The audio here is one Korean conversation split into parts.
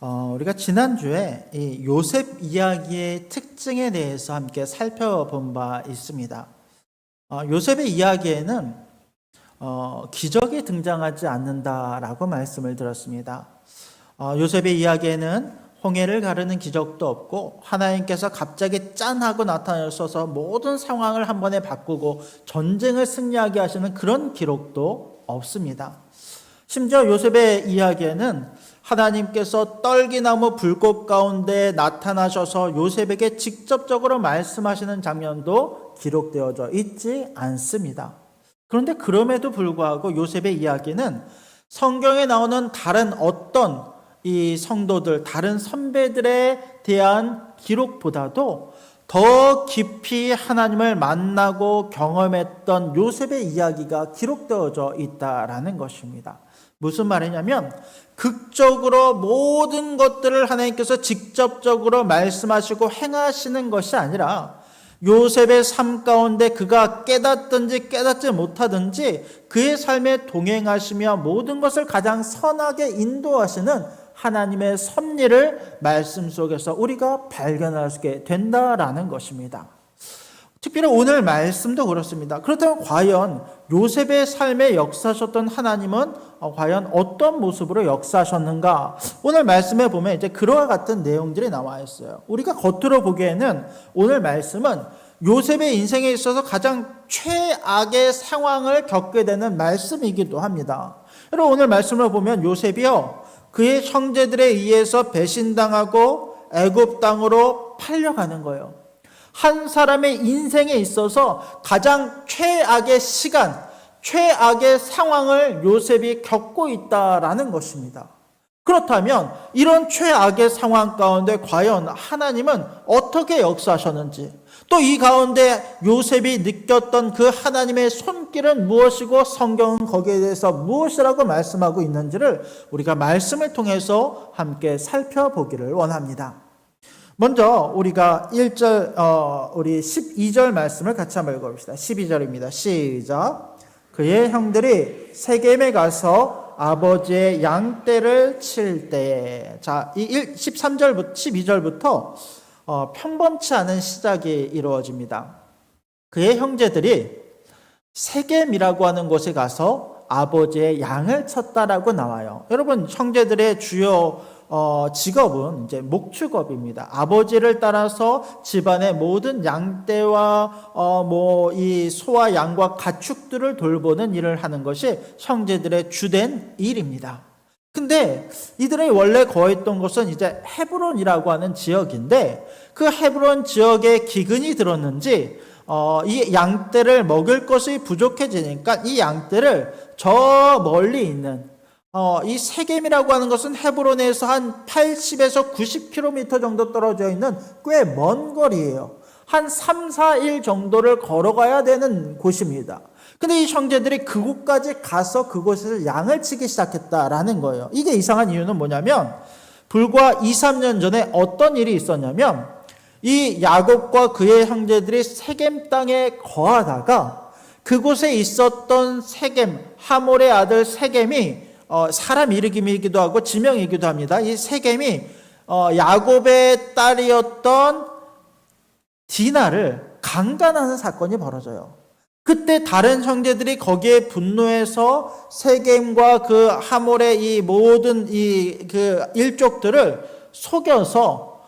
우리가 지난주에 이 요셉 이야기의 특징에 대해서 함께 살펴본 바 있습니다. 요셉의 이야기에는 기적이 등장하지 않는다라고 말씀을 드렸습니다. 요셉의 이야기에는 홍해를 가르는 기적도 없고 하나님께서 갑자기 짠하고 나타나셔서 모든 상황을 한 번에 바꾸고 전쟁을 승리하게 하시는 그런 기록도 없습니다. 심지어 요셉의 이야기에는 하나님께서 떨기나무 불꽃 가운데 나타나셔서 요셉에게 직접적으로 말씀하시는 장면도 기록되어져 있지 않습니다. 그런데 그럼에도 불구하고 요셉의 이야기는 성경에 나오는 다른 어떤 이 성도들, 다른 선배들에 대한 기록보다도 더 깊이 하나님을 만나고 경험했던 요셉의 이야기가 기록되어져 있다라는 것입니다. 무슨 말이냐면 극적으로 모든 것들을 하나님께서 직접적으로 말씀하시고 행하시는 것이 아니라 요셉의 삶 가운데 그가 깨닫든지 깨닫지 못하든지 그의 삶에 동행하시며 모든 것을 가장 선하게 인도하시는 하나님의 섭리를 말씀 속에서 우리가 발견하게 된다라는 것입니다. 특별히 오늘 말씀도 그렇습니다. 그렇다면 과연 요셉의 삶에 역사하셨던 하나님은 과연 어떤 모습으로 역사하셨는가? 오늘 말씀에 보면 이제 그와 같은 내용들이 나와 있어요. 우리가 겉으로 보기에는 오늘 말씀은 요셉의 인생에 있어서 가장 최악의 상황을 겪게 되는 말씀이기도 합니다. 여러분 오늘 말씀을 보면 요셉이요, 그의 형제들에 의해서 배신당하고 애굽 땅으로 팔려가는 거예요. 한 사람의 인생에 있어서 가장 최악의 시간, 최악의 상황을 요셉이 겪고 있다라는 것입니다. 그렇다면 이런 최악의 상황 가운데 과연 하나님은 어떻게 역사하셨는지, 또 이 가운데 요셉이 느꼈던 그 하나님의 손길은 무엇이고 성경은 거기에 대해서 무엇이라고 말씀하고 있는지를 우리가 말씀을 통해서 함께 살펴보기를 원합니다. 먼저 우리가 1절, 우리 12절 말씀을 같이 한번 읽어봅시다. 12절입니다. 시작. 그의 형들이 세겜에 가서 아버지의 양떼를 칠 때에, 자, 이 13절부터 12절부터 평범치 않은 시작이 이루어집니다. 그의 형제들이 세겜이라고 하는 곳에 가서 아버지의 양을 쳤다라고 나와요. 여러분, 형제들의 주요 직업은 이제 목축업입니다. 아버지를 따라서 집안의 모든 양떼와 이 소와 양과 가축들을 돌보는 일을 하는 것이 형제들의 주된 일입니다. 근데 이들이 원래 거했던 곳은 이제 헤브론이라고 하는 지역인데, 그 헤브론 지역에 기근이 들었는지 이 양떼를 먹을 것이 부족해지니까 이 양떼를 저 멀리 있는 이 세겜이라고 하는 것은 헤브론에서 한 80에서 90km 정도 떨어져 있는 꽤 먼 거리예요. 한 3, 4일 정도를 걸어가야 되는 곳입니다. 근데 이 형제들이 그곳까지 가서 그곳에서 양을 치기 시작했다라는 거예요. 이게 이상한 이유는 뭐냐면 불과 2, 3년 전에 어떤 일이 있었냐면 이 야곱과 그의 형제들이 세겜 땅에 거하다가 그곳에 있었던 세겜, 하몰의 아들 세겜이 사람 이름이기도 하고 지명이기도 합니다. 이 세겜이 야곱의 딸이었던 디나를 강간하는 사건이 벌어져요. 그때 다른 형제들이 거기에 분노해서 세겜과 그 하몰의 이 모든 그 일족들을 속여서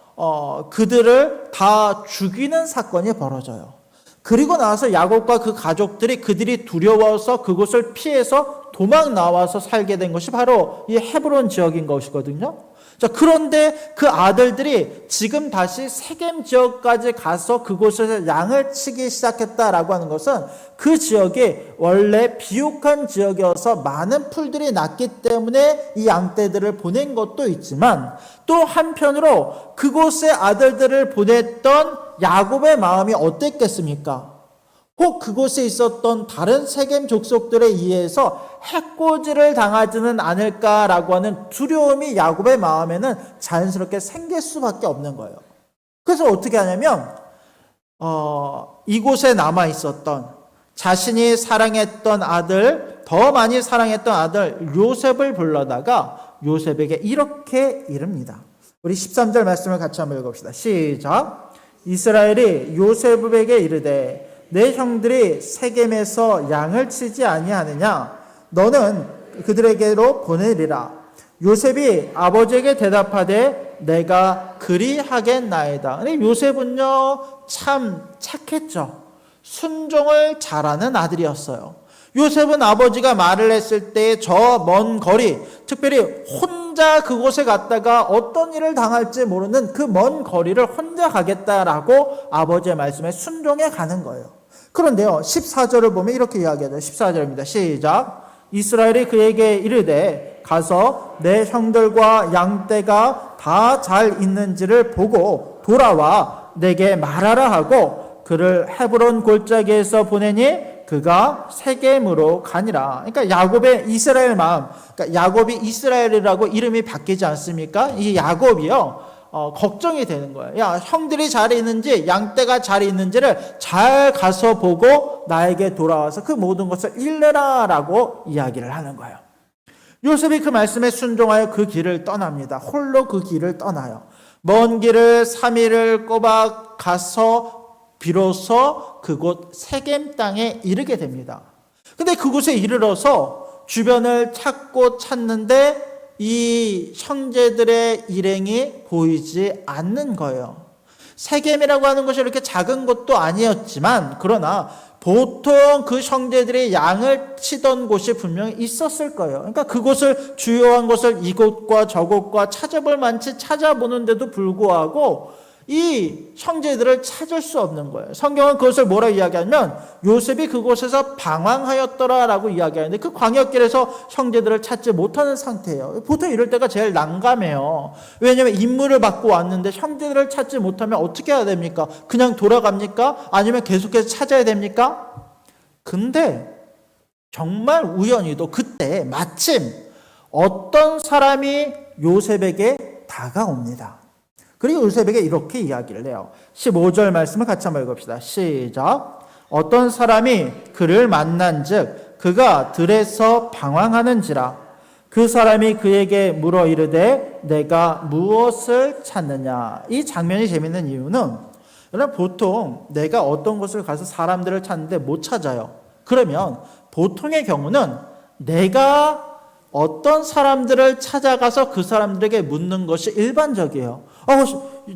그들을 다 죽이는 사건이 벌어져요. 그리고 나서 야곱과 그 가족들이 그들이 두려워서 그곳을 피해서 도망 나와서 살게 된 것이 바로 이 헤브론 지역인 것이거든요. 자, 그런데 그 아들들이 지금 다시 세겜 지역까지 가서 그곳에서 양을 치기 시작했다라고 하는 것은 그 지역이 원래 비옥한 지역이어서 많은 풀들이 났기 때문에 이 양떼들을 보낸 것도 있지만, 또 한편으로 그곳에 아들들을 보냈던 야곱의 마음이 어땠겠습니까? 혹 그곳에 있었던 다른 세겜 족속들에 의해서 해코지를 당하지는 않을까라고 하는 두려움이 야곱의 마음에는 자연스럽게 생길 수밖에 없는 거예요. 그래서 어떻게 하냐면 이곳에 남아 있었던 자신이 사랑했던 아들, 더 많이 사랑했던 아들 요셉을 불러다가 요셉에게 이렇게 이릅니다. 우리 13절 말씀을 같이 한번 읽어봅시다. 시작. 이스라엘이 요셉에게 이르되 내 형들이 세겜에서 양을 치지 아니하느냐 너는 그들에게로 보내리라. 요셉이 아버지에게 대답하되 내가 그리하겠나이다. 근데 요셉은요 참 착했죠. 순종을 잘하는 아들이었어요. 요셉은 아버지가 말을 했을 때 저 먼 거리, 특별히 혼자 그곳에 갔다가 어떤 일을 당할지 모르는 그 먼 거리를 혼자 가겠다라고 아버지의 말씀에 순종해 가는 거예요. 그런데요 14절을 보면 이렇게 이야기하죠. 14절입니다. 시작. 이스라엘이 그에게 이르되 가서 내 형들과 양떼가 다 잘 있는지를 보고 돌아와 내게 말하라 하고 그를 헤브론 골짜기에서 보내니 그가 세겜으로 가니라. 그러니까 야곱의 이스라엘 마음, 그러니까 야곱이 이스라엘이라고 이름이 바뀌지 않습니까? 이 야곱이요 걱정이 되는 거예요. 야, 형들이 잘 있는지 양떼가 잘 있는지를 잘 가서 보고 나에게 돌아와서 그 모든 것을 일러라라고 이야기를 하는 거예요. 요셉이 그 말씀에 순종하여 그 길을 떠납니다. 홀로 그 길을 떠나요. 먼 길을 3일을 꼬박 가서 비로소 그곳 세겜 땅에 이르게 됩니다. 근데 그곳에 이르러서 주변을 찾는데 이 형제들의 일행이 보이지 않는 거예요. 세겜이라고 하는 것이 이렇게 작은 곳도 아니었지만 그러나 보통 그 형제들이 양을 치던 곳이 분명히 있었을 거예요. 그러니까 그곳을 주요한 곳을 이곳과 저곳과 찾아볼 만치 찾아보는데도 불구하고 이 형제들을 찾을 수 없는 거예요. 성경은 그것을 뭐라 이야기하면 요셉이 그곳에서 방황하였더라라고 이야기하는데 그 광야길에서 형제들을 찾지 못하는 상태예요. 보통 이럴 때가 제일 난감해요. 왜냐하면 임무를 받고 왔는데 형제들을 찾지 못하면 어떻게 해야 됩니까? 그냥 돌아갑니까? 아니면 계속해서 찾아야 됩니까? 근데 정말 우연히도 그때 마침 어떤 사람이 요셉에게 다가옵니다. 그리고 요셉에게 이렇게 이야기를 해요. 15절 말씀을 같이 한번 읽읍시다. 시작. 어떤 사람이 그를 만난즉 그가 들에서 방황하는지라. 그 사람이 그에게 물어 이르되 내가 무엇을 찾느냐. 이 장면이 재밌는 이유는 보통 내가 어떤 곳을 가서 사람들을 찾는데 못 찾아요. 그러면 보통의 경우는 내가 어떤 사람들을 찾아가서 그 사람들에게 묻는 것이 일반적이에요.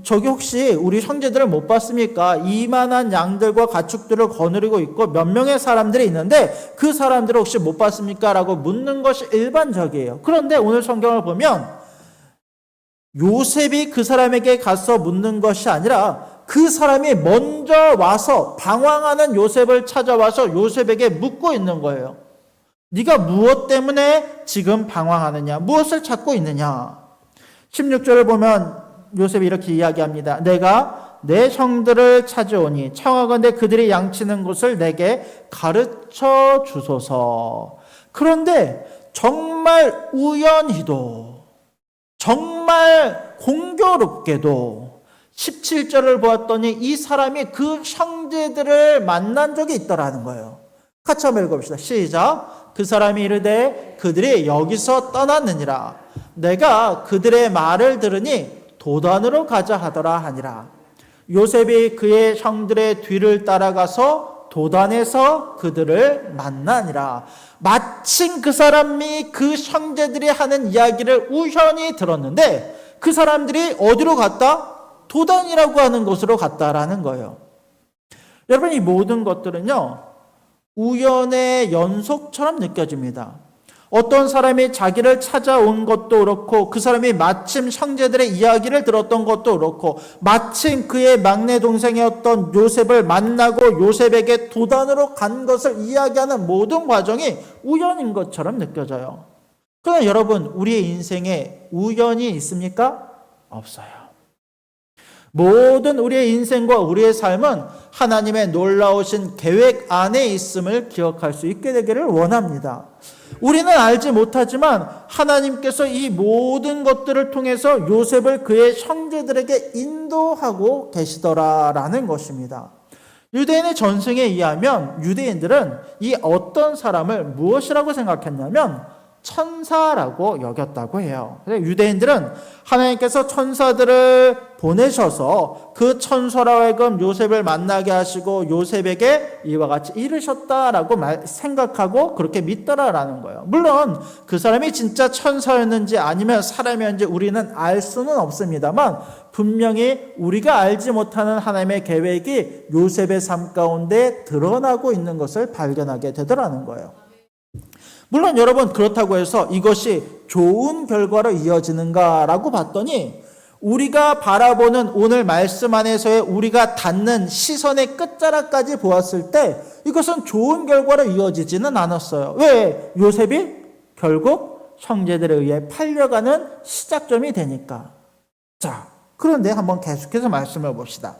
저기 혹시 우리 형제들을 못 봤습니까? 이만한 양들과 가축들을 거느리고 있고 몇 명의 사람들이 있는데 그 사람들을 혹시 못 봤습니까? 라고 묻는 것이 일반적이에요. 그런데 오늘 성경을 보면 요셉이 그 사람에게 가서 묻는 것이 아니라 그 사람이 먼저 와서 방황하는 요셉을 찾아와서 요셉에게 묻고 있는 거예요. 네가 무엇 때문에 지금 방황하느냐? 무엇을 찾고 있느냐? 16절을 보면 요셉이 이렇게 이야기합니다. 내가 내 형들을 찾아오니 청하건대 그들이 양치는 곳을 내게 가르쳐 주소서. 그런데 정말 우연히도 정말 공교롭게도 17절을 보았더니 이 사람이 그 형제들을 만난 적이 있더라는 거예요. 같이 한번 읽어봅시다. 시작. 그 사람이 이르되 그들이 여기서 떠났느니라. 내가 그들의 말을 들으니 도단으로 가자 하더라 하니라. 요셉이 그의 형들의 뒤를 따라가서 도단에서 그들을 만나니라. 마침 그 사람이 그 형제들이 하는 이야기를 우연히 들었는데 그 사람들이 어디로 갔다? 도단이라고 하는 곳으로 갔다라는 거예요. 여러분, 이 모든 것들은요 우연의 연속처럼 느껴집니다. 어떤 사람이 자기를 찾아온 것도 그렇고 그 사람이 마침 형제들의 이야기를 들었던 것도 그렇고 마침 그의 막내 동생이었던 요셉을 만나고 요셉에게 도단으로 간 것을 이야기하는 모든 과정이 우연인 것처럼 느껴져요. 그러나 여러분, 우리의 인생에 우연이 있습니까? 없어요. 모든 우리의 인생과 우리의 삶은 하나님의 놀라우신 계획 안에 있음을 기억할 수 있게 되기를 원합니다. 우리는 알지 못하지만 하나님께서 이 모든 것들을 통해서 요셉을 그의 형제들에게 인도하고 계시더라라는 것입니다. 유대인의 전승에 의하면 유대인들은 이 어떤 사람을 무엇이라고 생각했냐면 천사라고 여겼다고 해요. 유대인들은 하나님께서 천사들을 보내셔서 그 천사로 하여금 요셉을 만나게 하시고 요셉에게 이와 같이 이르셨다라고 생각하고 그렇게 믿더라라는 거예요. 물론 그 사람이 진짜 천사였는지 아니면 사람이었는지 우리는 알 수는 없습니다만 분명히 우리가 알지 못하는 하나님의 계획이 요셉의 삶 가운데 드러나고 있는 것을 발견하게 되더라는 거예요. 물론 여러분 그렇다고 해서 이것이 좋은 결과로 이어지는가라고 봤더니 우리가 바라보는 오늘 말씀 안에서의 우리가 닿는 시선의 끝자락까지 보았을 때 이것은 좋은 결과로 이어지지는 않았어요. 왜? 요셉이 결국 형제들에 의해 팔려가는 시작점이 되니까. 자, 그런데 한번 계속해서 말씀을 봅시다.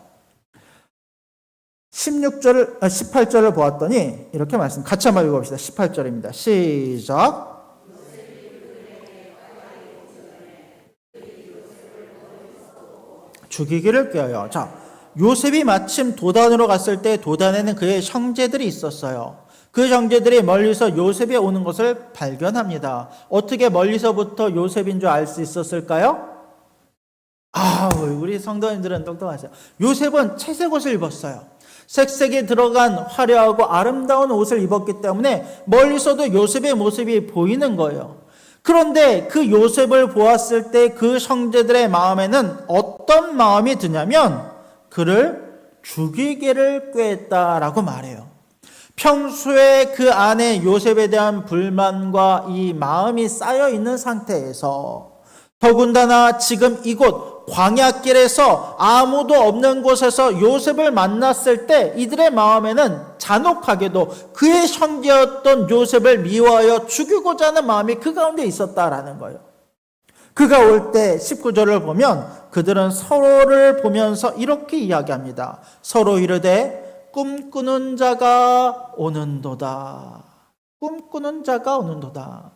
18절을 보았더니 이렇게 말씀 같이 한번 읽어봅시다. 18절입니다. 시작. 죽이기를 꾀하여. 자, 요셉이 마침 도단으로 갔을 때 도단에는 그의 형제들이 있었어요. 그 형제들이 멀리서 요셉이 오는 것을 발견합니다. 어떻게 멀리서부터 요셉인 줄 알 수 있었을까요? 우리 성도님들은 똑똑하세요. 요셉은 채색 옷을 입었어요. 색색이 들어간 화려하고 아름다운 옷을 입었기 때문에 멀리서도 요셉의 모습이 보이는 거예요. 그런데 그 요셉을 보았을 때 그 형제들의 마음에는 어떤 마음이 드냐면 그를 죽이기를 꾀했다라고 말해요. 평소에 그 안에 요셉에 대한 불만과 이 마음이 쌓여 있는 상태에서 더군다나 지금 이곳 광야길에서 아무도 없는 곳에서 요셉을 만났을 때 이들의 마음에는 잔혹하게도 그의 형제였던 요셉을 미워하여 죽이고자 하는 마음이 그 가운데 있었다라는 거예요. 그가 올 때 19절을 보면 그들은 서로를 보면서 이렇게 이야기합니다. 서로 이르되 꿈꾸는 자가 오는도다. 꿈꾸는 자가 오는도다.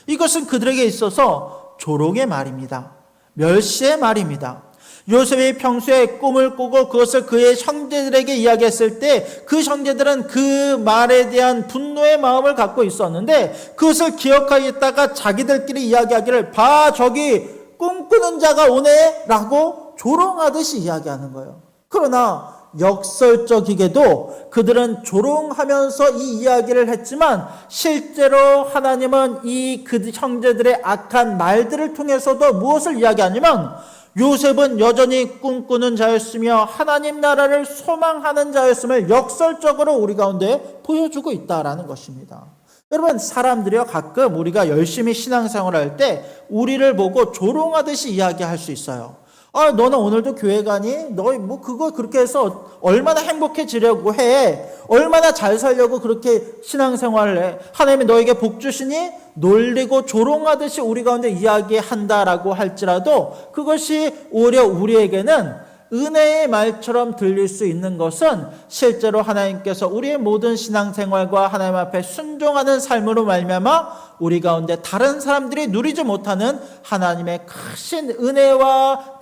이것은 그들에게 있어서 조롱의 말입니다. 멸시의 말입니다. 요셉이 평소에 꿈을 꾸고 그것을 그의 형제들에게 이야기했을 때 그 형제들은 그 말에 대한 분노의 마음을 갖고 있었는데 그것을 기억하겠다가 자기들끼리 이야기하기를 봐 저기 꿈꾸는 자가 오네 라고 조롱하듯이 이야기하는 거예요. 그러나 역설적이게도 그들은 조롱하면서 이 이야기를 했지만 실제로 하나님은 이 그 형제들의 악한 말들을 통해서도 무엇을 이야기하냐면 요셉은 여전히 꿈꾸는 자였으며 하나님 나라를 소망하는 자였음을 역설적으로 우리 가운데 보여주고 있다라는 것입니다. 여러분 사람들이요 가끔 우리가 열심히 신앙생활을 할 때 우리를 보고 조롱하듯이 이야기할 수 있어요. 너는 오늘도 교회 가니? 너 뭐 그거 그렇게 해서 얼마나 행복해지려고 해? 얼마나 잘 살려고 그렇게 신앙생활을 해? 하나님이 너에게 복 주시니? 놀리고 조롱하듯이 우리 가운데 이야기한다라고 할지라도 그것이 오히려 우리에게는 은혜의 말처럼 들릴 수 있는 것은 실제로 하나님께서 우리의 모든 신앙생활과 하나님 앞에 순종하는 삶으로 말미암아 우리 가운데 다른 사람들이 누리지 못하는 하나님의 크신 은혜와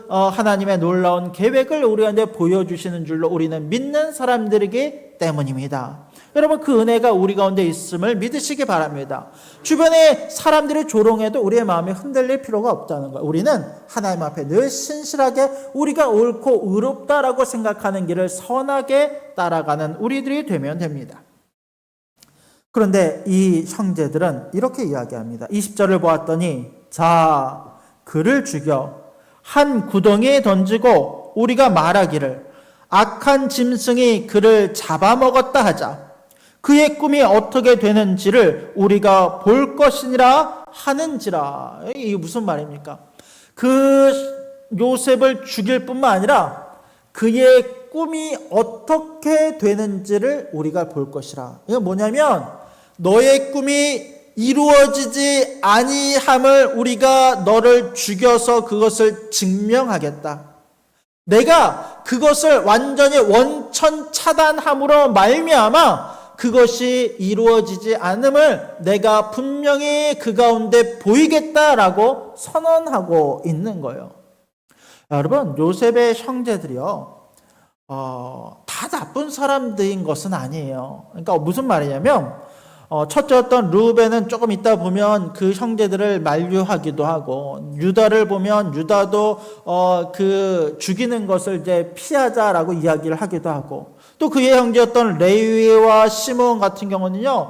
하나님의 놀라운 계획을 우리 가운데 보여주시는 줄로 우리는 믿는 사람들이기 때문입니다. 여러분 그 은혜가 우리 가운데 있음을 믿으시기 바랍니다. 주변에 사람들이 조롱해도 우리의 마음이 흔들릴 필요가 없다는 거예요. 우리는 하나님 앞에 늘 신실하게 우리가 옳고 의롭다라고 생각하는 길을 선하게 따라가는 우리들이 되면 됩니다. 그런데 이 형제들은 이렇게 이야기합니다. 20절을 보았더니 자 그를 죽여 한 구덩이에 던지고 우리가 말하기를 악한 짐승이 그를 잡아먹었다 하자. 그의 꿈이 어떻게 되는지를 우리가 볼 것이니라 하는지라. 이게 무슨 말입니까? 그 요셉을 죽일 뿐만 아니라 그의 꿈이 어떻게 되는지를 우리가 볼 것이라. 이건 뭐냐면 너의 꿈이 이루어지지 아니함을 우리가 너를 죽여서 그것을 증명하겠다. 내가 그것을 완전히 원천 차단함으로 말미암아 그것이 이루어지지 않음을 내가 분명히 그 가운데 보이겠다라고 선언하고 있는 거예요. 여러분 요셉의 형제들이요 다 나쁜 사람들인 것은 아니에요. 그러니까 무슨 말이냐면 첫째였던 르우벤은 조금 있다 보면 그 형제들을 만류하기도 하고, 유다를 보면 유다도 그 죽이는 것을 이제 피하자라고 이야기를 하기도 하고, 또 그의 형제였던 레위와 시므온 같은 경우는요,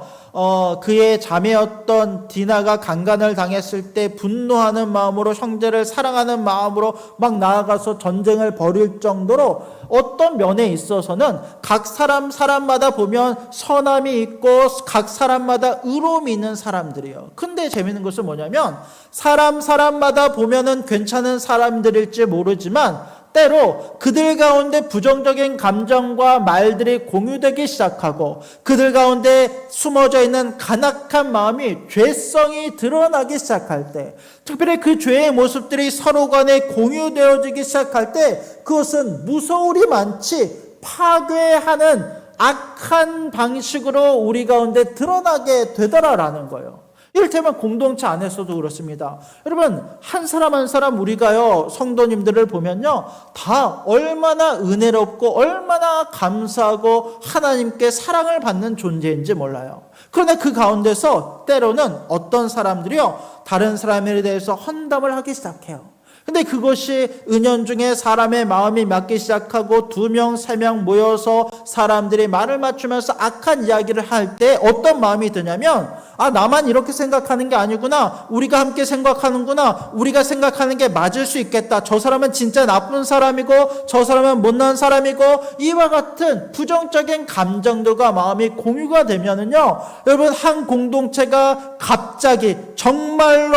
그의 자매였던 디나가 강간을 당했을 때 분노하는 마음으로 형제를 사랑하는 마음으로 막 나아가서 전쟁을 벌일 정도로 어떤 면에 있어서는 각 사람마다 보면 선함이 있고 각 사람마다 의로움이 있는 사람들이에요. 근데 재밌는 것은 뭐냐면 사람마다 보면은 괜찮은 사람들일지 모르지만 때로 그들 가운데 부정적인 감정과 말들이 공유되기 시작하고 그들 가운데 숨어져 있는 간악한 마음이 죄성이 드러나기 시작할 때, 특별히 그 죄의 모습들이 서로 간에 공유되어지기 시작할 때 그것은 무서울이 많지 파괴하는 악한 방식으로 우리 가운데 드러나게 되더라라는 거예요. 이를테면 공동체 안에서도 그렇습니다. 여러분, 한 사람 한 사람 우리가요, 성도님들을 보면요, 다 얼마나 은혜롭고 얼마나 감사하고 하나님께 사랑을 받는 존재인지 몰라요. 그러나 그 가운데서 때로는 어떤 사람들이요, 다른 사람에 대해서 헌담을 하기 시작해요. 근데 그것이 은연중에 사람의 마음이 맞기 시작하고 2명, 3명 모여서 사람들이 말을 맞추면서 악한 이야기를 할 때 어떤 마음이 드냐면, 나만 이렇게 생각하는 게 아니구나. 우리가 함께 생각하는구나. 우리가 생각하는 게 맞을 수 있겠다. 저 사람은 진짜 나쁜 사람이고 저 사람은 못난 사람이고, 이와 같은 부정적인 감정들과 마음이 공유가 되면은요, 여러분, 한 공동체가 갑자기 정말로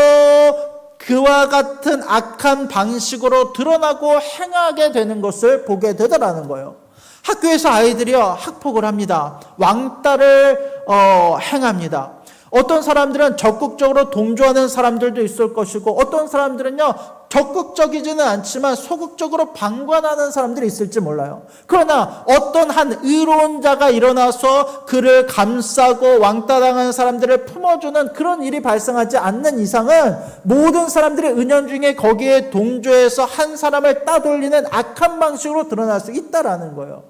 그와 같은 악한 방식으로 드러나고 행하게 되는 것을 보게 되더라는 거예요. 학교에서 아이들이요, 학폭을 합니다. 왕따를 행합니다. 어떤 사람들은 적극적으로 동조하는 사람들도 있을 것이고, 어떤 사람들은요, 적극적이지는 않지만 소극적으로 방관하는 사람들이 있을지 몰라요. 그러나 어떤 한 의로운 자가 일어나서 그를 감싸고 왕따당하는 사람들을 품어주는 그런 일이 발생하지 않는 이상은 모든 사람들이 은연중에 거기에 동조해서 한 사람을 따돌리는 악한 방식으로 드러날 수 있다라는 거예요.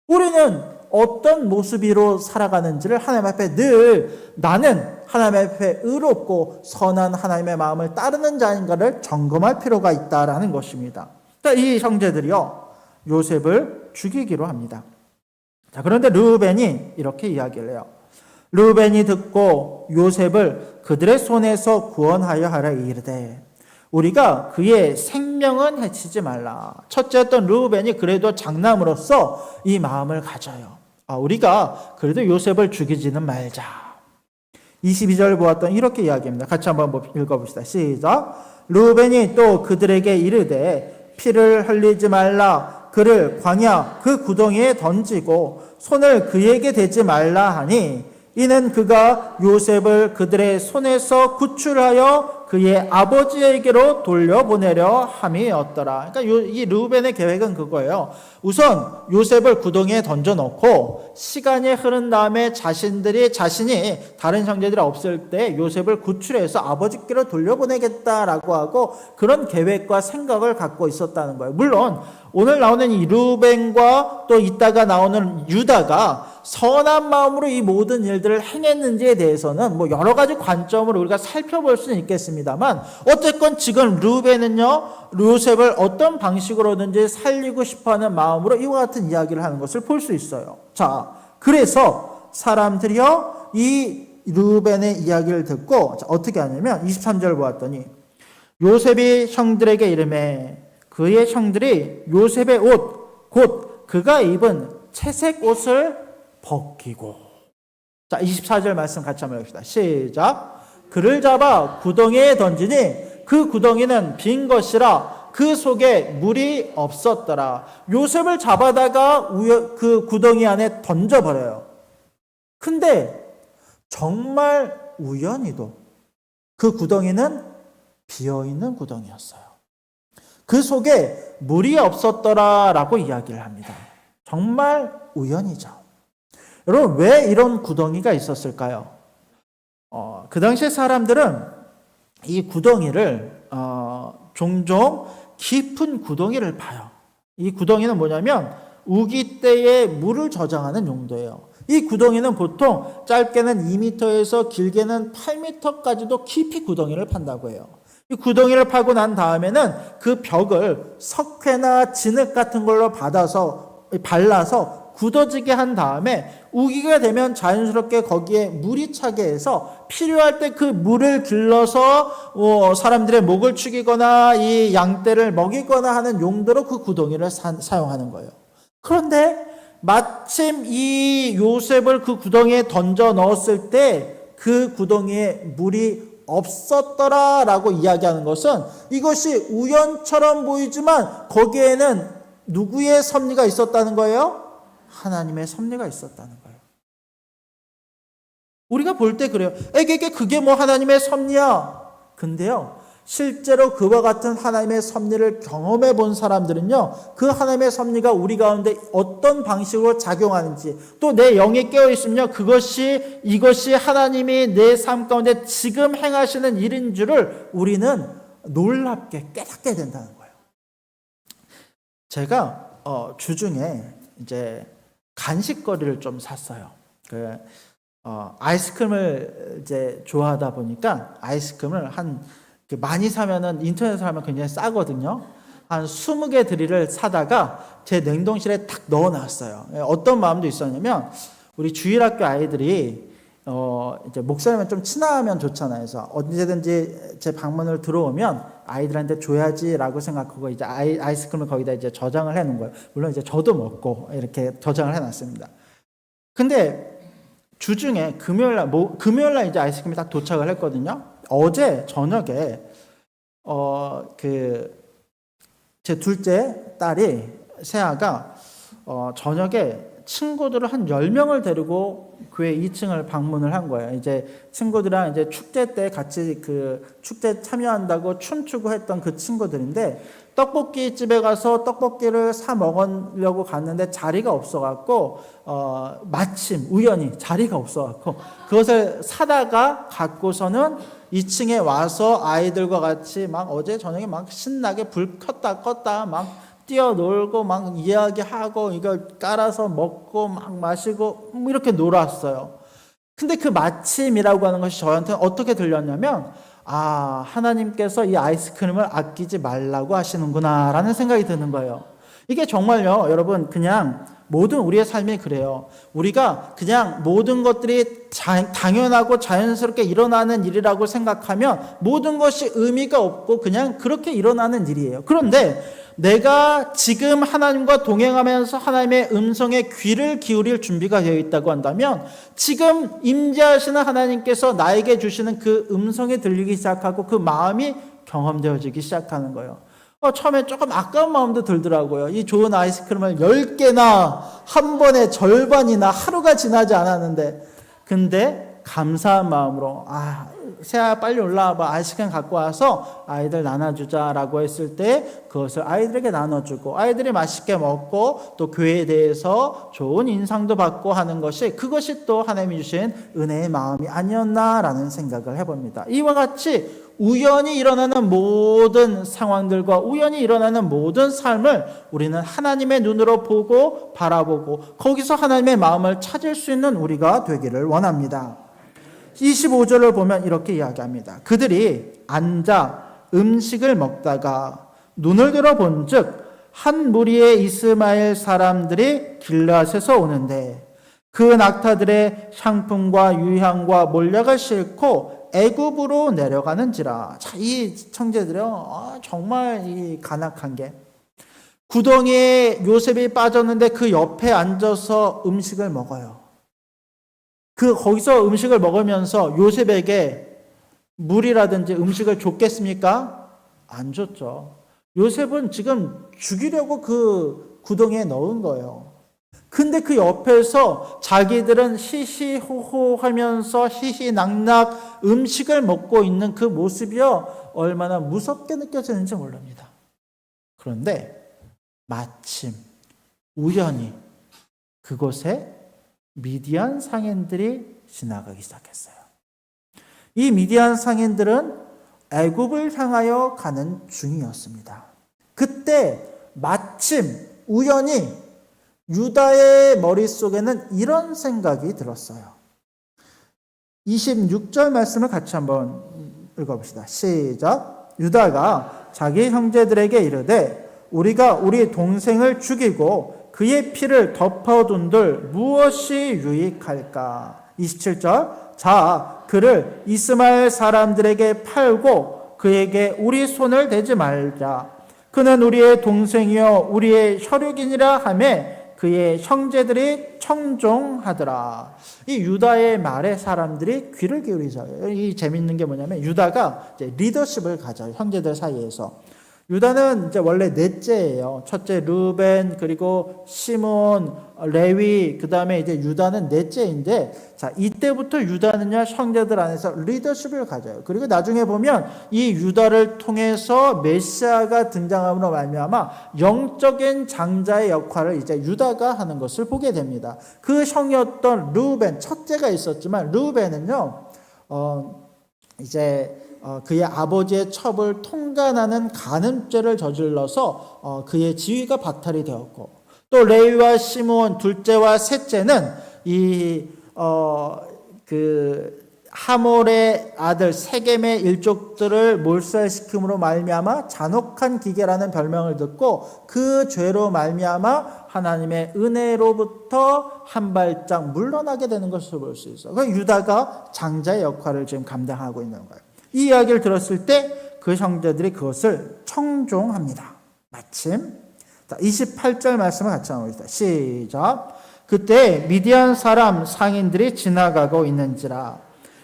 우리는 어떤 모습으로 살아가는지를 하나님 앞에 늘 나는 하나님 앞에 의롭고 선한 하나님의 마음을 따르는 자인가를 점검할 필요가 있다라는 것입니다. 이 형제들이요, 요셉을 죽이기로 합니다. 자, 그런데 르우벤이 이렇게 이야기를 해요. 르우벤이 듣고 요셉을 그들의 손에서 구원하여 하라 이르되, 우리가 그의 생명은 해치지 말라. 첫째였던 르우벤이 그래도 장남으로서 이 마음을 가져요. 우리가 그래도 요셉을 죽이지는 말자. 22절 보았던 이렇게 이야기합니다. 같이 한번 읽어봅시다. 시작. 르우벤이 또 그들에게 이르되 피를 흘리지 말라. 그를 광야 그 구덩이에 던지고 손을 그에게 대지 말라 하니, 이는 그가 요셉을 그들의 손에서 구출하여 그의 아버지에게로 돌려보내려 함이었더라. 그러니까 이 르우벤의 계획은 그거예요. 우선 요셉을 구덩이에 던져놓고 시간이 흐른 다음에 자신이 다른 형제들이 없을 때 요셉을 구출해서 아버지께로 돌려보내겠다라고 하고 그런 계획과 생각을 갖고 있었다는 거예요. 물론 오늘 나오는 이 르우벤과 또 이따가 나오는 유다가 선한 마음으로 이 모든 일들을 행했는지에 대해서는 뭐 여러 가지 관점으로 우리가 살펴볼 수는 있겠습니다만, 어쨌건 지금 르우벤은요, 요셉을 어떤 방식으로든지 살리고 싶어하는 마음으로 이와 같은 이야기를 하는 것을 볼 수 있어요. 자, 그래서 사람들이요, 이 르우벤의 이야기를 듣고 어떻게 하냐면 23절 보았더니, 요셉이 형들에게 이르매 그의 형들이 요셉의 옷 곧 그가 입은 채색 옷을 벗기고. 자, 24절 말씀 같이 한번 해봅시다. 시작. 그를 잡아 구덩이에 던지니 그 구덩이는 빈 것이라 그 속에 물이 없었더라. 요셉을 잡아다가 그 구덩이 안에 던져버려요. 근데 정말 우연히도 그 구덩이는 비어있는 구덩이였어요. 그 속에 물이 없었더라라고 이야기를 합니다. 정말 우연이죠. 여러분, 왜 이런 구덩이가 있었을까요? 그 당시에 사람들은 이 구덩이를 종종 깊은 구덩이를 파요. 이 구덩이는 뭐냐면 우기 때에 물을 저장하는 용도예요. 이 구덩이는 보통 짧게는 2m에서 길게는 8m까지도 깊이 구덩이를 판다고 해요. 이 구덩이를 파고 난 다음에는 그 벽을 석회나 진흙 같은 걸로 발라서 굳어지게 한 다음에 우기가 되면 자연스럽게 거기에 물이 차게 해서 필요할 때 그 물을 길러서 사람들의 목을 축이거나 이 양떼를 먹이거나 하는 용도로 그 구덩이를 사용하는 거예요. 그런데 마침 이 요셉을 그 구덩이에 던져 넣었을 때 그 구덩이에 물이 없었더라라고 이야기하는 것은 이것이 우연처럼 보이지만 거기에는 누구의 섭리가 있었다는 거예요? 하나님의 섭리가 있었다는 거예요. 우리가 볼 때 그래요. 그게 뭐 하나님의 섭리야? 근데요, 실제로 그와 같은 하나님의 섭리를 경험해 본 사람들은요, 그 하나님의 섭리가 우리 가운데 어떤 방식으로 작용하는지, 또 내 영이 깨어 있으면요, 이것이 하나님이 내 삶 가운데 지금 행하시는 일인 줄을 우리는 놀랍게 깨닫게 된다는 거예요. 제가 주중에 이제 간식거리를 좀 샀어요. 아이스크림을 이제 좋아하다 보니까 아이스크림을 많이 사면은 인터넷에서 하면 굉장히 싸거든요. 한 20개 드리를 사다가 제 냉동실에 탁 넣어놨어요. 어떤 마음도 있었냐면 우리 주일학교 아이들이 이제 목사님은 좀 친하면 좋잖아요. 그래서 언제든지 제 방문을 들어오면 아이들한테 줘야지라고 생각하고 이제 아이스크림을 거기다 이제 저장을 해놓은 거예요. 물론 이제 저도 먹고 이렇게 저장을 해놨습니다. 근데 주중에 금요일날 이제 아이스크림이 딱 도착을 했거든요. 어제 저녁에 제 둘째 딸이 세아가 저녁에 친구들을 한 10명을 데리고 교회 2층을 방문을 한 거예요. 이제 친구들이랑 이제 축제 때 같이 그 축제 참여한다고 춤추고 했던 그 친구들인데 떡볶이 집에 가서 떡볶이를 사 먹으려고 갔는데 자리가 없어갖고 마침 우연히 자리가 없어갖고 그것을 사다가 갖고서는 2층에 와서 아이들과 같이 막 어제 저녁에 막 신나게 불 켰다 껐다 막 뛰어놀고 막 이야기하고 이걸 깔아서 먹고 막 마시고 이렇게 놀았어요. 근데 그 마침이라고 하는 것이 저한테는 어떻게 들렸냐면 하나님께서 이 아이스크림을 아끼지 말라고 하시는구나 라는 생각이 드는 거예요. 이게 정말요, 여러분, 그냥 모든 우리의 삶이 그래요. 우리가 그냥 모든 것들이 당연하고 자연스럽게 일어나는 일이라고 생각하면 모든 것이 의미가 없고 그냥 그렇게 일어나는 일이에요. 그런데 내가 지금 하나님과 동행하면서 하나님의 음성에 귀를 기울일 준비가 되어 있다고 한다면 지금 임재하시는 하나님께서 나에게 주시는 그 음성이 들리기 시작하고 그 마음이 경험되어지기 시작하는 거예요. 처음에 조금 아까운 마음도 들더라고요. 이 좋은 아이스크림을 10개나 한 번에 절반이나 하루가 지나지 않았는데 근데 감사한 마음으로 세아야 빨리 올라와봐 아이스크림 갖고 와서 아이들 나눠주자라고 했을 때 그것을 아이들에게 나눠주고 아이들이 맛있게 먹고 또 교회에 대해서 좋은 인상도 받고 하는 그것이 또 하나님이 주신 은혜의 마음이 아니었나라는 생각을 해봅니다. 이와 같이 우연히 일어나는 모든 상황들과 우연히 일어나는 모든 삶을 우리는 하나님의 눈으로 보고 바라보고 거기서 하나님의 마음을 찾을 수 있는 우리가 되기를 원합니다. 25절을 보면 이렇게 이야기합니다. 그들이 앉아 음식을 먹다가 눈을 들어 본즉 한 무리의 이스마엘 사람들이 길앗에서 오는데 그 낙타들의 향품과 유향과 몰약을 싣고 애굽으로 내려가는지라. 자, 이 청제들은 정말 이 간악한 게 구덩이에 요셉이 빠졌는데 그 옆에 앉아서 음식을 먹어요. 거기서 음식을 먹으면서 요셉에게 물이라든지 음식을 줬겠습니까? 안 줬죠. 요셉은 지금 죽이려고 그 구덩이에 넣은 거예요. 근데 그 옆에서 자기들은 히히호호 하면서 히히낙낙 음식을 먹고 있는 그 모습이요, 얼마나 무섭게 느껴지는지 모릅니다. 그런데 마침 우연히 그곳에 미디안 상인들이 지나가기 시작했어요. 이 미디안 상인들은 애굽을 향하여 가는 중이었습니다. 그때 마침 우연히 유다의 머릿속에는 이런 생각이 들었어요. 26절 말씀을 같이 한번 읽어봅시다. 시작. 유다가 자기 형제들에게 이르되 우리가 우리 동생을 죽이고 그의 피를 덮어둔들 무엇이 유익할까? 27절. 자, 그를 이스마엘 사람들에게 팔고 그에게 우리 손을 대지 말자. 그는 우리의 동생이요 우리의 혈육이니라 하매 그의 형제들이 청종하더라. 이 유다의 말에 사람들이 귀를 기울이죠. 이 재밌는 게 뭐냐면 유다가 이제 리더십을 가져요. 형제들 사이에서. 유다는 이제 원래 넷째예요. 첫째 르벤, 그리고 시몬, 레위, 그 다음에 이제 유다는 넷째인데, 자, 이때부터 유다는요, 형제들 안에서 리더십을 가져요. 그리고 나중에 보면 이 유다를 통해서 메시아가 등장함으로 말미암아 영적인 장자의 역할을 이제 유다가 하는 것을 보게 됩니다. 그 형이었던 르벤, 첫째가 있었지만, 르벤은요, 그의 아버지의 첩을 통간하는 간음죄를 저질러서 그의 지위가 박탈이 되었고, 또 레위와 시므온 둘째와 셋째는 하몰의 아들 세겜의 일족들을 몰살시킴으로 말미암아 잔혹한 기계라는 별명을 듣고 그 죄로 말미암아 하나님의 은혜로부터 한 발짝 물러나게 되는 것을 볼 수 있어요. 그 유다가 장자의 역할을 지금 감당하고 있는 거예요. 이 이야기를 들었을 때 그 형제들이 그것을 청종합니다. 마침 28절 말씀을 같이 나누겠습니다. 시작. 그때 미디안 사람 상인들이 지나가고 있는지라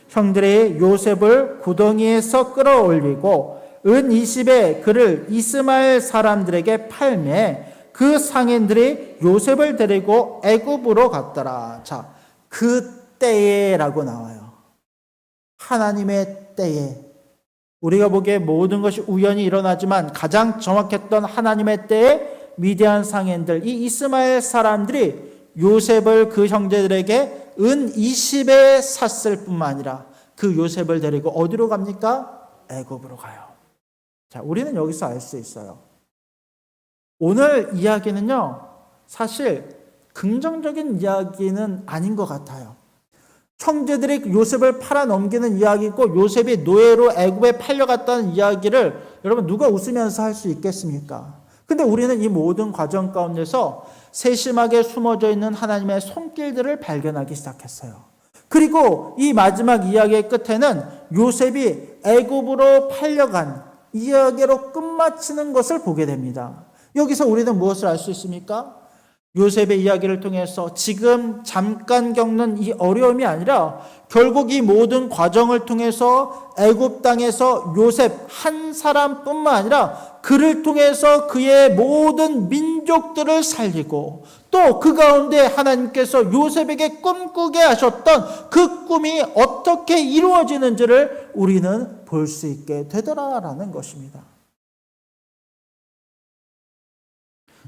형들이 요셉을 구덩이에서 끌어올리고 은 20에 그를 이스마엘 사람들에게 팔매 그 상인들이 요셉을 데리고 애굽으로 갔더라. 자, 그때에라고 나와요. 하나님의 때에. 우리가 보기에 모든 것이 우연히 일어나지만 가장 정확했던 하나님의 때에 미디안 상인들, 이 이스마엘 사람들이 요셉을 그 형제들에게 은 20에 샀을 뿐만 아니라 그 요셉을 데리고 어디로 갑니까? 애굽으로 가요. 자, 우리는 여기서 알 수 있어요. 오늘 이야기는요, 사실 긍정적인 이야기는 아닌 것 같아요. 형제들이 요셉을 팔아 넘기는 이야기고 요셉이 노예로 애굽에 팔려갔다는 이야기를 여러분 누가 웃으면서 할 수 있겠습니까? 근데 우리는 이 모든 과정 가운데서 세심하게 숨어져 있는 하나님의 손길들을 발견하기 시작했어요. 그리고 이 마지막 이야기의 끝에는 요셉이 애굽으로 팔려간 이야기로 끝마치는 것을 보게 됩니다. 여기서 우리는 무엇을 알 수 있습니까? 요셉의 이야기를 통해서 지금 잠깐 겪는 이 어려움이 아니라 결국 이 모든 과정을 통해서 애굽 땅에서 요셉 한 사람뿐만 아니라 그를 통해서 그의 모든 민족들을 살리고 또 그 가운데 하나님께서 요셉에게 꿈꾸게 하셨던 그 꿈이 어떻게 이루어지는지를 우리는 볼 수 있게 되더라라는 것입니다.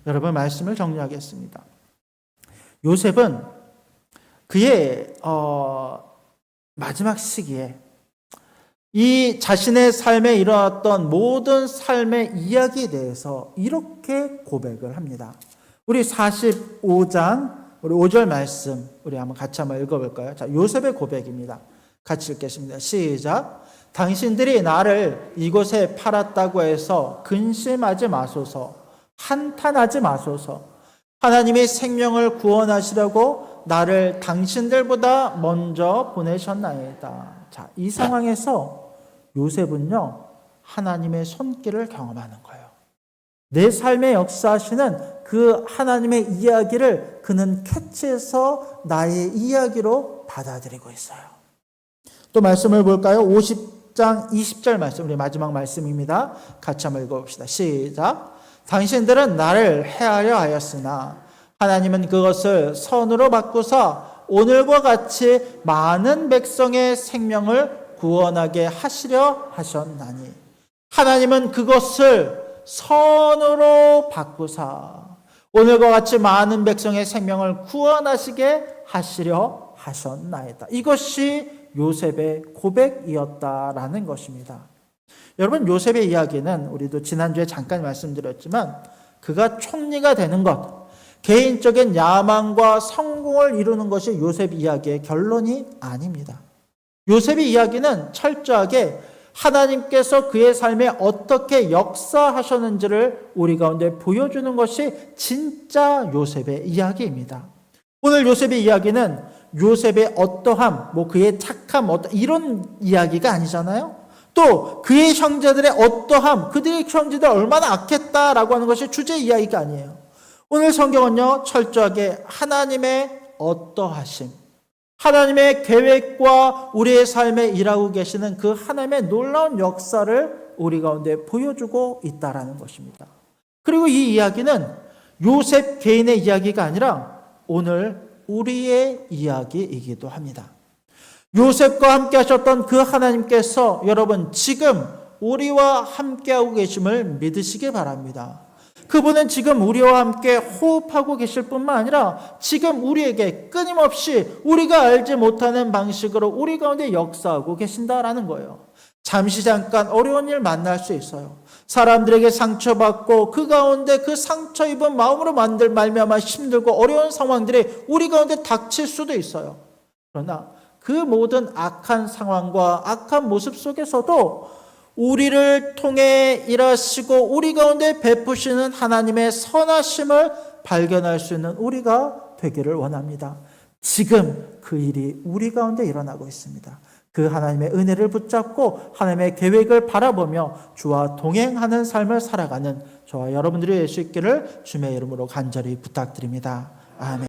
여러분, 말씀을 정리하겠습니다. 요셉은 그의 마지막 시기에 이 자신의 삶에 일어났던 모든 삶의 이야기에 대해서 이렇게 고백을 합니다. 우리 45장 우리 5절 말씀 우리 같이 한번 읽어볼까요? 자, 요셉의 고백입니다. 같이 읽겠습니다. 시작. 당신들이 나를 이곳에 팔았다고 해서 근심하지 마소서. 한탄하지 마소서. 하나님이 생명을 구원하시려고 나를 당신들보다 먼저 보내셨나이다. 자, 이 상황에서 요셉은요, 하나님의 손길을 경험하는 거예요. 내 삶에 역사하시는 그 하나님의 이야기를 그는 캐치해서 나의 이야기로 받아들이고 있어요. 또 말씀을 볼까요? 50장 20절 말씀, 우리 마지막 말씀입니다. 같이 한번 읽어봅시다. 시작. 당신들은 나를 해하려 하였으나 하나님은 그것을 선으로 바꾸사 오늘과 같이 많은 백성의 생명을 구원하게 하시려 하셨나니 하나님은 그것을 선으로 바꾸사 오늘과 같이 많은 백성의 생명을 구원하시게 하시려 하셨나이다. 이것이 요셉의 고백이었다라는 것입니다. 여러분, 요셉의 이야기는 우리도 지난주에 잠깐 말씀드렸지만 그가 총리가 되는 것, 개인적인 야망과 성공을 이루는 것이 요셉 이야기의 결론이 아닙니다. 요셉의 이야기는 철저하게 하나님께서 그의 삶에 어떻게 역사하셨는지를 우리 가운데 보여주는 것이 진짜 요셉의 이야기입니다. 오늘 요셉의 이야기는 요셉의 어떠함, 그의 착함, 이런 이야기가 아니잖아요. 또 그의 형제들의 어떠함, 그들의 형제들 얼마나 악했다라고 하는 것이 주제 이야기가 아니에요. 오늘 성경은요, 철저하게 하나님의 어떠하심, 하나님의 계획과 우리의 삶에 일하고 계시는 그 하나님의 놀라운 역사를 우리 가운데 보여주고 있다라는 것입니다. 그리고 이 이야기는 요셉 개인의 이야기가 아니라 오늘 우리의 이야기이기도 합니다. 요셉과 함께 하셨던 그 하나님께서 여러분 지금 우리와 함께하고 계심을 믿으시기 바랍니다. 그분은 지금 우리와 함께 호흡하고 계실 뿐만 아니라 지금 우리에게 끊임없이 우리가 알지 못하는 방식으로 우리 가운데 역사하고 계신다라는 거예요. 잠시 잠깐 어려운 일 만날 수 있어요. 사람들에게 상처받고 그 가운데 그 상처 입은 마음으로 말미암아 힘들고 어려운 상황들이 우리 가운데 닥칠 수도 있어요. 그러나 그 모든 악한 상황과 악한 모습 속에서도 우리를 통해 일하시고 우리 가운데 베푸시는 하나님의 선하심을 발견할 수 있는 우리가 되기를 원합니다. 지금 그 일이 우리 가운데 일어나고 있습니다. 그 하나님의 은혜를 붙잡고 하나님의 계획을 바라보며 주와 동행하는 삶을 살아가는 저와 여러분들이 될 수 있기를 주님의 이름으로 간절히 부탁드립니다. 아멘.